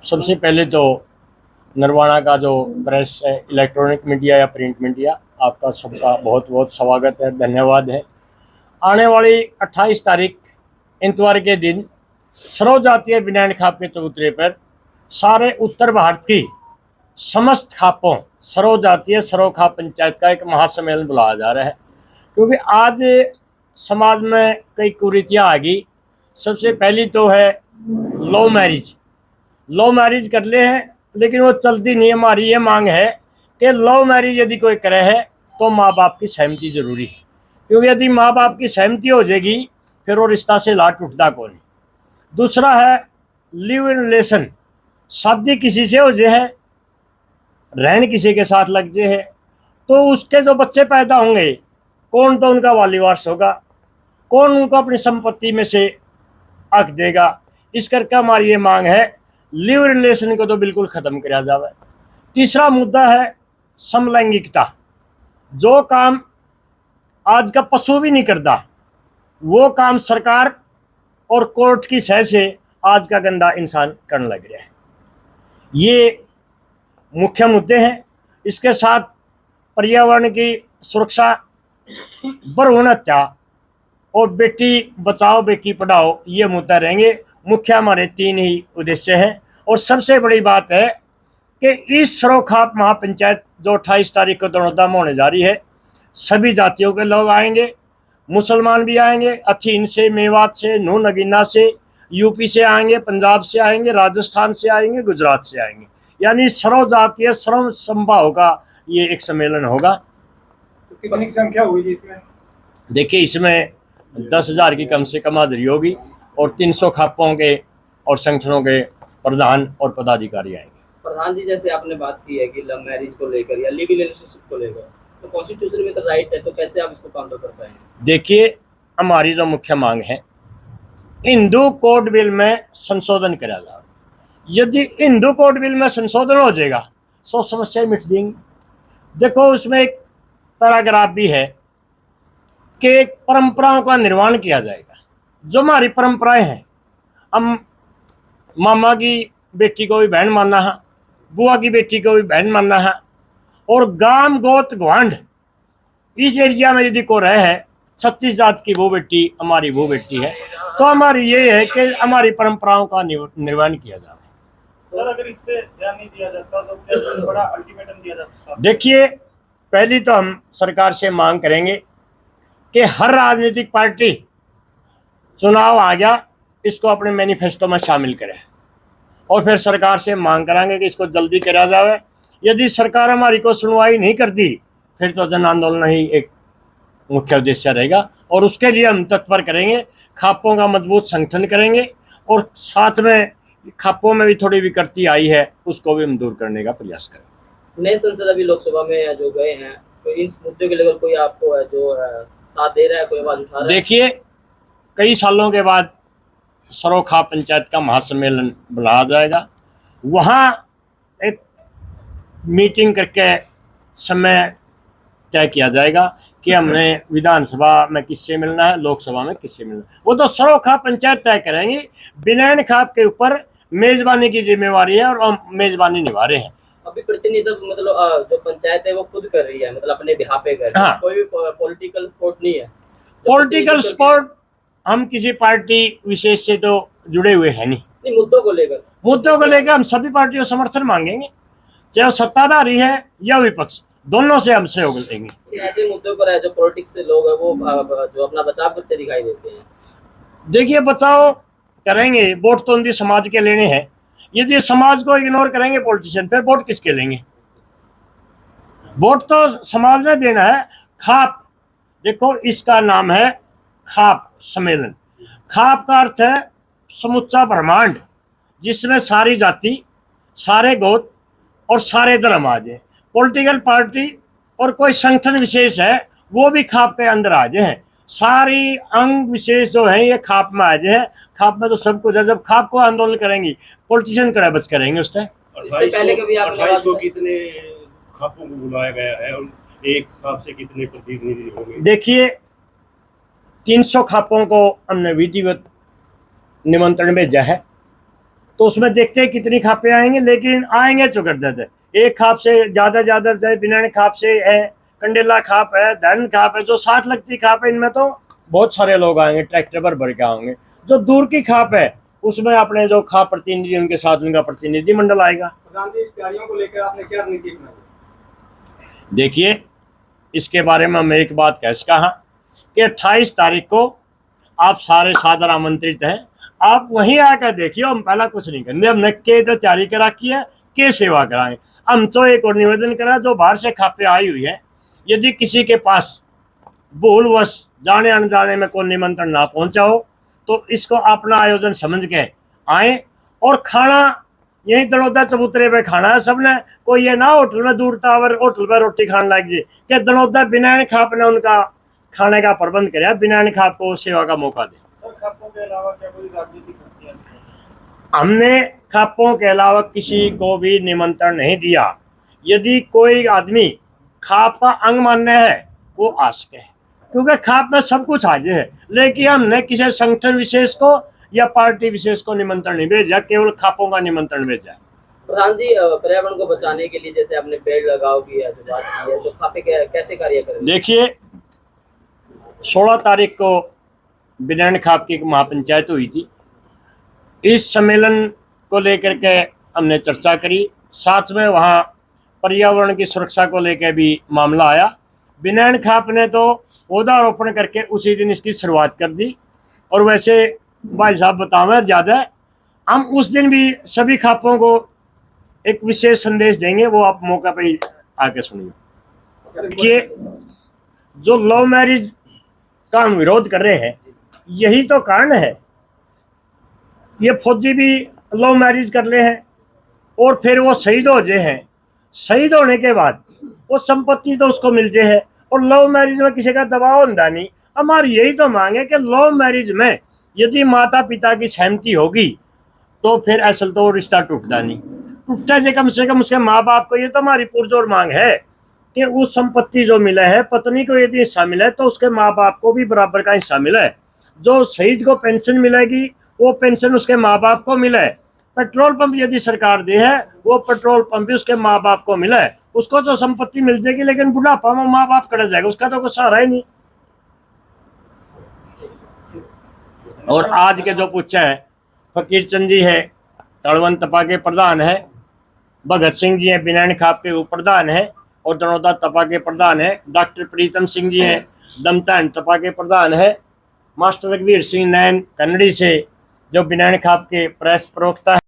सबसे पहले तो नरवाना का जो प्रेस है, इलेक्ट्रॉनिक मीडिया या प्रिंट मीडिया, आपका सबका बहुत बहुत स्वागत है, धन्यवाद है। आने वाली 28 तारीख इतवार के दिन सरो जातीय बिनान खाप के चबूतरे पर सारे उत्तर भारत की समस्त खापों सरो जातीय सरो खाप पंचायत का एक महासम्मेलन बुलाया जा रहा है, क्योंकि आज समाज में कई कुरीतियाँ आ गई। सबसे पहली तो है लव मैरिज। लव मैरिज कर ले हैं लेकिन वो चलती नहीं। हमारी ये मांग है कि लव मैरिज यदि कोई करे है तो माँ बाप की सहमति जरूरी है, क्योंकि यदि माँ बाप की सहमति हो जाएगी फिर वो रिश्ता से लाट उठता कौन। दूसरा है लिव इन रिलेशन। शादी किसी से हो जाए है, रहन किसी के साथ लग जाए है, तो उसके जो बच्चे पैदा होंगे कौन तो उनका वाली वारस होगा, कौन उनको अपनी संपत्ति में से हक देगा। इस करके हमारी ये मांग है लिव रिलेशन को तो बिल्कुल खत्म किया जाए। तीसरा मुद्दा है समलैंगिकता। जो काम आज का पशु भी नहीं करता वो काम सरकार और कोर्ट की सह से आज का गंदा इंसान करने लग रहा है। ये मुख्य मुद्दे हैं। इसके साथ पर्यावरण की सुरक्षा, भ्रूण हत्या और बेटी बचाओ बेटी पढ़ाओ, ये मुद्दा रहेंगे। मुख्य हमारे 3 ही उद्देश्य हैं। और सबसे बड़ी बात है कि इस सरो खाप महापंचायत जो 28 तारीख को दौड़दा में होने जा रही है, सभी जातियों के लोग आएंगे। मुसलमान भी आएंगे, अथीन से, मेवात से, नू नगीना से, यूपी से आएंगे, पंजाब से आएंगे, राजस्थान से आएंगे, गुजरात से आएंगे। यानी सर्व जातीय सर्व संभाव का ये एक सम्मेलन होगा। तो कितनी की संख्या होगी इसमें? देखिए, इसमें 10,000 की कम से कम हाजिरी होगी और 300 खापों के और संगठनों के प्रधान और पदाधिकारी आएंगे। प्रधान जी, जैसे आपने बात की है कि लव मैरिज को लेकर या लिव इन रिलेशनशिप को लेकर, तो कॉन्स्टिट्यूशन में तो राइट है, तो कैसे आप इसको काउंटर कर पाएंगे? देखिए, हमारी जो मुख्य मांग है हिंदू कोड बिल में संशोधन करा जाए। यदि हिंदू कोड बिल में संशोधन हो जाएगा तो समस्या मिट जाएंगी। देखो, उसमें एक पैराग्राफ भी है कि परंपराओं का निर्वहन किया जाएगा। जो हमारी परंपराएं हैं, हम मामा की बेटी को भी बहन मानना है, बुआ की बेटी को भी बहन मानना है, और गाम गोत ग्वांड इस एरिया में यदि को रहे है 36 जात की वो बेटी हमारी वो बेटी है, तो हमारी ये है कि हमारी परंपराओं का निर्वहन किया जाए। सर, अगर इस पे ध्यान नहीं दिया जाता तो क्या बड़ा अल्टीमेटम दिया जा सकता? देखिए, पहली तो हम सरकार से मांग करेंगे कि हर राजनीतिक पार्टी चुनाव आ गया इसको अपने मैनिफेस्टो में शामिल करे, और फिर सरकार से मांग कराएंगे कि इसको जल्दी करा जाए। यदि सरकार हमारी को सुनवाई नहीं करती फिर तो जन आंदोलन ही एक मुख्य उद्देश्य रहेगा, और उसके लिए हम तत्पर करेंगे। खापों का मजबूत संगठन करेंगे और साथ में खापों में भी थोड़ी विकृति आई है उसको भी हम दूर करने का प्रयास करें। नए संसद अभी लोकसभा में जो गए हैं, तो इस मुद्दे को लेकर कोई आपको है जो साथ दे रहा है, कोई आवाज उठा रहा है? देखिए, कई सालों के बाद सरो खाप पंचायत का महासम्मेलन बुलाया जाएगा। वहाँ एक मीटिंग करके समय तय किया जाएगा कि हमने विधानसभा में किससे मिलना है, लोकसभा में किससे मिलना है। वो तो सरो खाप पंचायत तय करेंगे। बिनैन खाप के ऊपर मेजबानी की जिम्मेवारी है और हम मेजबानी निभा रहे हैं। अभी प्रतिनिधित्व मतलब जो पंचायत है वो खुद कर रही है, मतलब अपने बिहाफ पे कर रही है। हाँ। कोई भी पॉलिटिकल सपोर्ट नहीं है। पॉलिटिकल सपोर्ट हम किसी पार्टी विशेष से तो जुड़े हुए हैं नहीं। मुद्दों को लेकर हम सभी पार्टियों समर्थन मांगेंगे, चाहे सत्ताधारी है या विपक्ष, दोनों से हम सहयोग लेंगे। ऐसे मुद्दों पर है जो पॉलिटिक्स से लोग है वो जो अपना बचाव करते दिखाई देते हैं। देखिए, बचाव करेंगे, वोट तो उनकी समाज के लेने हैं। यदि समाज को इग्नोर करेंगे पॉलिटिशियन, फिर वोट किसके लेंगे? वोट तो समाज ने देना है। खाप, देखो इसका नाम है खाप सम्मेलन। खाप का अर्थ है समुच्चा ब्रह्मांड, जिसमें सारी जाति, सारे गोत्र और सारे धर्म आ जाए। पॉलिटिकल पार्टी और कोई संगठन विशेष है वो भी खाप के अंदर आ जाए। सारी अंग विशेष जो है ये खाप में आ जाए। खाप में तो सब कुछ है। जब खाप को आंदोलन करेंगी पॉलिटिशियन कड़ा बच करेंगे उससे। इससे पहले कभी आपने 28 को कितने खापों को बुलाया गया है और एक खाप से कितने प्रतिनिधि होंगे? देखिए, 300 खापों को हमने विधिवत निमंत्रण भेजा है, तो उसमें देखते हैं कितनी खापें आएंगी, लेकिन आएंगे चुकरदद। एक खाप से ज़्यादा बिनान खाप से है, कंडेला खाप है, धन खाप है, जो साथ लगती खाप है इनमें तो बहुत सारे लोग आएंगे, ट्रैक्टर पर भर के आएंगे। जो दूर की खाप है उसमें अपने जो खाप प्रतिनिधि उनके साथ उनका प्रतिनिधि मंडल आएगा। प्रधान जी, कार्यों को लेकर आपने क्या रणनीति अपनाई? देखिए, इसके बारे में मैं एक बात कहा कि 28 तारीख को आप सारे सादर आमंत्रित हैं। आप वहीं आकर देखिए, हम पहला कुछ नहीं करेंगे, हमने के तो जारी करा किया के सेवा कराएं। हम तो एक और निवेदन करा, जो बाहर से खापे आई हुई है, यदि किसी के पास भूलवश जाने अनजाने में कोई निमंत्रण ना पहुंचा हो तो इसको अपना आयोजन समझ के आए। और खाना यही दड़ौदा चबूतरे पे खाना है सबने, कोई ये ना होटल में दूर टावर होटल पे रोटी खाने लग जाए। क्या दड़ौदा बिना खाप ने उनका खाने का प्रबंध करे, बिना खाप को सेवा का मौका दे। सर, खापों के अलावा क्या कोई राजनीतिक हस्तियां? हमने खापों के अलावा किसी को भी निमंत्रण नहीं दिया। यदि कोई आदमी खाप का अंग मान्य है वो आ सके, क्योंकि खाप में सब कुछ हाजिर है। लेकिन हमने किसी संगठन विशेष को या पार्टी विशेष को निमंत्रण नहीं भेजा, केवल खापों का निमंत्रण भेजा। प्रधान जी, पर्यावरण को बचाने के लिए जैसे आपने पेड़ लगाओ की है, जो बात की है, तो खापे कैसे कार्य करें? देखिए, 16 तारीख को बिनान खाप की एक महापंचायत हुई थी। इस सम्मेलन को लेकर के हमने चर्चा करी, साथ में वहाँ पर्यावरण की सुरक्षा को लेकर भी मामला आया। बिनान खाप ने तो पौधारोपण करके उसी दिन इसकी शुरुआत कर दी। और वैसे भाई साहब बतावें ज़्यादा, हम उस दिन भी सभी खापों को एक विशेष संदेश देंगे, वो आप मौका पे आके सुनिए। कि जो लव मैरिज का हम विरोध कर रहे हैं, यही तो कारण है। ये फौजी भी लव मैरिज कर ले हैं और फिर वो शहीद हो जाए हैं। शहीद होने के बाद वो संपत्ति तो उसको मिल जाए है, और लव मैरिज में किसी का दबाव होता नहीं। हमारी यही तो मांग है कि लव मैरिज में यदि माता पिता की सहमति होगी तो फिर असल तो रिश्ता टूटता नहीं, टूटता है कम से कम उसके माँ बाप को। ये तो हमारी पुरजोर मांग है कि उस संपत्ति जो मिला है, पत्नी को यदि हिस्सा मिला है तो उसके माँ बाप को भी बराबर का हिस्सा मिला है। जो शहीद को पेंशन मिलेगी वो पेंशन उसके माँ बाप को मिला है। पेट्रोल पंप यदि सरकार दे है, वो पेट्रोल पंप भी उसके माँ बाप को मिला है। उसको तो संपत्ति मिल जाएगी, लेकिन बुढ़ापा में माँ बाप कर जाएगा, उसका तो कोई सहारा ही नहीं। और आज के जो पूछा है, फकीर चंद जी है, तड़वन तपा के प्रधान है, भगत सिंह जी हैं बिनान खाप के प्रधान है, और दड़ौदा तपा के प्रधान है, डॉक्टर प्रीतम सिंह जी हैं दमतान तपा के प्रधान है, मास्टर रघुवीर सिंह नैन कन्नड़ी से जो बिनान खाप के प्रेस प्रवक्ता है।